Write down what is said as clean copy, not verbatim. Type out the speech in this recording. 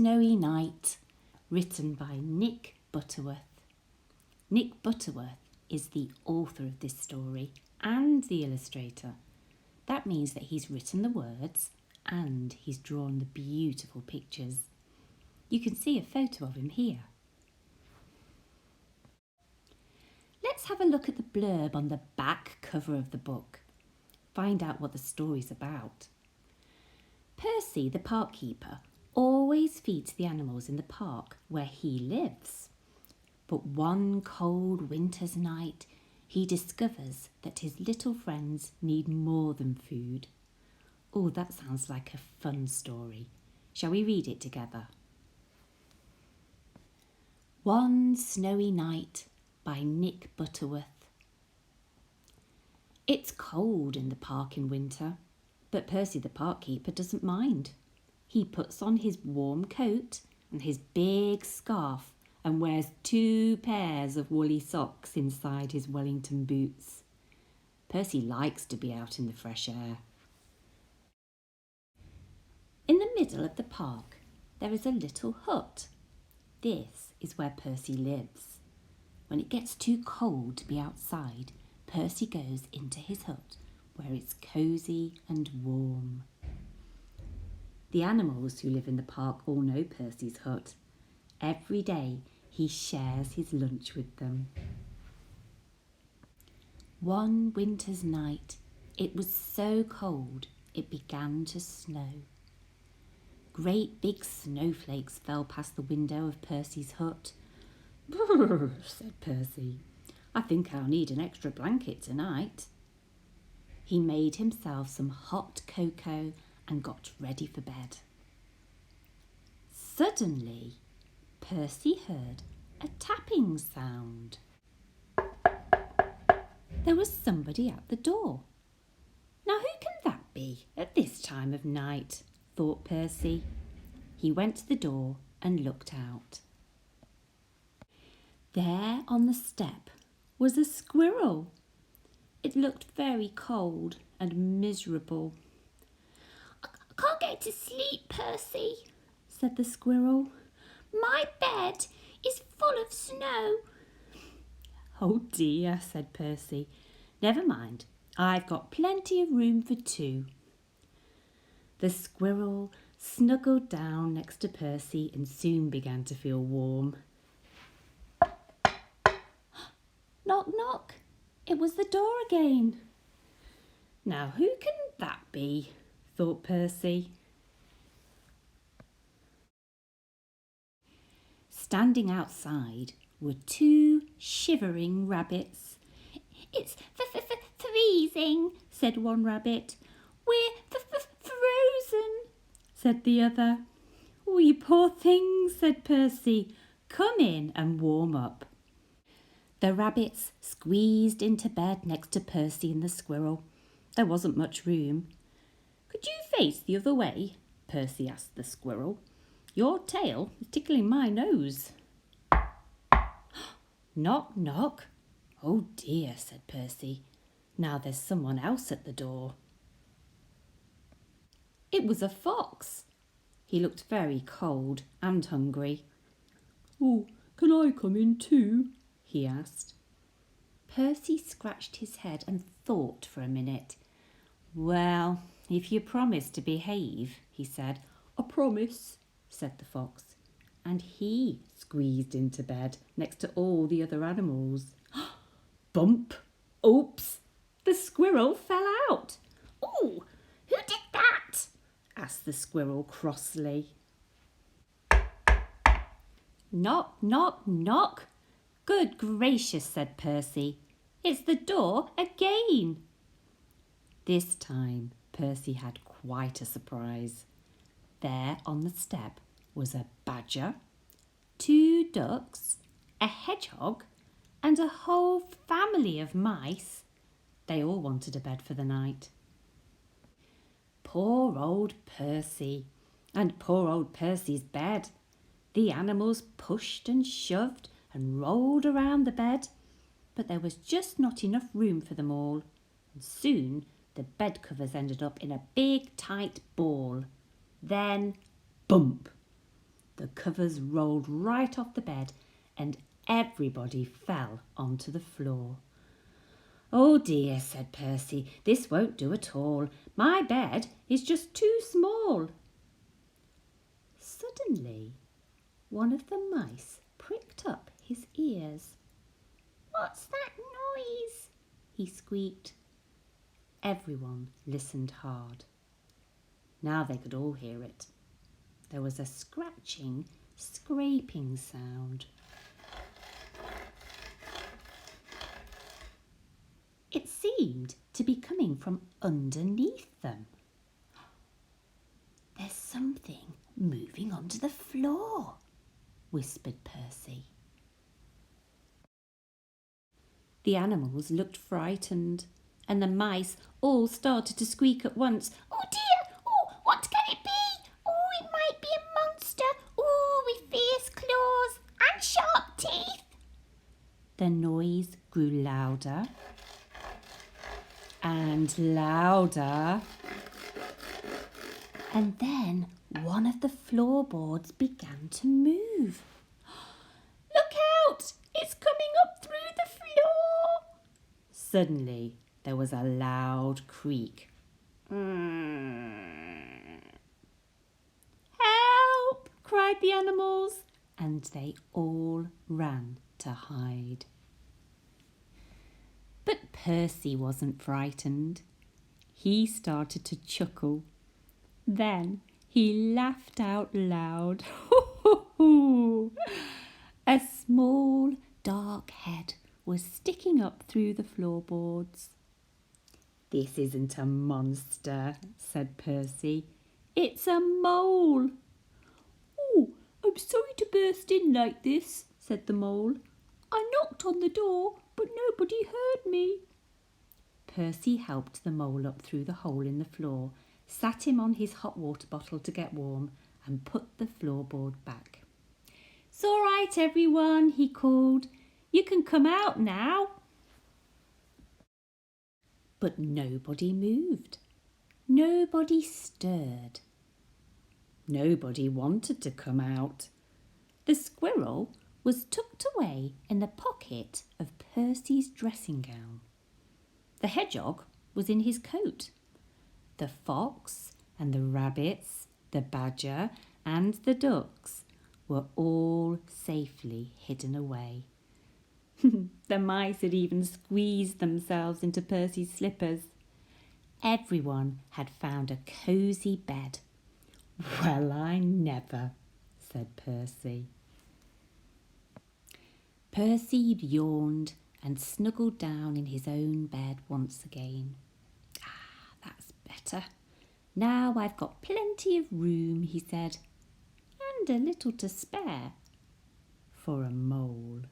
Snowy Night, written by Nick Butterworth. Nick Butterworth is the author of this story and the illustrator. That means that he's written the words and he's drawn the beautiful pictures. You can see a photo of him here. Let's have a look at the blurb on the back cover of the book. Find out what the story's about. Percy, the park keeper, always feeds the animals in the park where he lives. But one cold winter's night, he discovers that his little friends need more than food. Oh, that sounds like a fun story. Shall we read it together? One Snowy Night by Nick Butterworth. It's cold in the park in winter, but Percy the park keeper doesn't mind. He puts on his warm coat and his big scarf and wears 2 pairs of woolly socks inside his Wellington boots. Percy likes to be out in the fresh air. In the middle of the park, there is a little hut. This is where Percy lives. When it gets too cold to be outside, Percy goes into his hut where it's cosy and warm. The animals who live in the park all know Percy's hut. Every day he shares his lunch with them. One winter's night, it was so cold it began to snow. Great big snowflakes fell past the window of Percy's hut. "Brrr," said Percy. "I think I'll need an extra blanket tonight." He made himself some hot cocoa and got ready for bed. Suddenly, Percy heard a tapping sound. There was somebody at the door. Now who can that be at this time of night? Thought Percy. He went to the door and looked out. There on the step was a squirrel. It looked very cold and miserable. "I can't get to sleep, Percy," said the squirrel. "My bed is full of snow." "Oh dear," said Percy. "Never mind, I've got plenty of room for 2. The squirrel snuggled down next to Percy and soon began to feel warm. Knock, knock. It was the door again. Now who can that be? Thought Percy. Standing outside were 2 shivering rabbits. "It's freezing," said one rabbit. "We're frozen," said the other. "Oh, you poor things," said Percy. "Come in and warm up." The rabbits squeezed into bed next to Percy and the squirrel. There wasn't much room. "Could you face the other way?" Percy asked the squirrel. "Your tail is tickling my nose." Knock, knock. "Oh dear," said Percy. "Now there's someone else at the door." It was a fox. He looked very cold and hungry. "Oh, can I come in too?" he asked. Percy scratched his head and thought for a minute. "Well, if you promise to behave," he said. "I promise," said the fox. And he squeezed into bed next to all the other animals. Bump! Oops! The squirrel fell out. "Oh, who did that?" asked the squirrel crossly. Knock, knock, knock. "Good gracious," said Percy. "It's the door again." This time Percy had quite a surprise. There on the step was a badger, 2 ducks, a hedgehog, and a whole family of mice. They all wanted a bed for the night. Poor old Percy, and poor old Percy's bed. The animals pushed and shoved and rolled around the bed, but there was just not enough room for them all, and soon the bed covers ended up in a big tight ball. Then, bump! The covers rolled right off the bed and everybody fell onto the floor. "Oh dear," said Percy, "this won't do at all. My bed is just too small." Suddenly, one of the mice pricked up his ears. "What's that noise?" he squeaked. Everyone listened hard. Now they could all hear it. There was a scratching, scraping sound. It seemed to be coming from underneath them. "There's something moving onto the floor," whispered Percy. The animals looked frightened, and the mice all started to squeak at once. "Oh dear! Oh, what can it be? Oh, it might be a monster! Oh, with fierce claws and sharp teeth!" The noise grew louder and louder, and then one of the floorboards began to move. "Look out! It's coming up through the floor!" Suddenly, there was a loud creak. "Help!" cried the animals, and they all ran to hide. But Percy wasn't frightened. He started to chuckle. Then he laughed out loud. A small, dark head was sticking up through the floorboards. "This isn't a monster," said Percy. "It's a mole." "Oh, I'm sorry to burst in like this," said the mole. "I knocked on the door, but nobody heard me." Percy helped the mole up through the hole in the floor, sat him on his hot water bottle to get warm, and put the floorboard back. "It's all right, everyone," he called. "You can come out now." But nobody moved. Nobody stirred. Nobody wanted to come out. The squirrel was tucked away in the pocket of Percy's dressing gown. The hedgehog was in his coat. The fox and the rabbits, the badger and the ducks were all safely hidden away. The mice had even squeezed themselves into Percy's slippers. Everyone had found a cosy bed. "Well, I never," said Percy. Percy yawned and snuggled down in his own bed once again. That's better. Now I've got plenty of room," he said, "and a little to spare for a mole."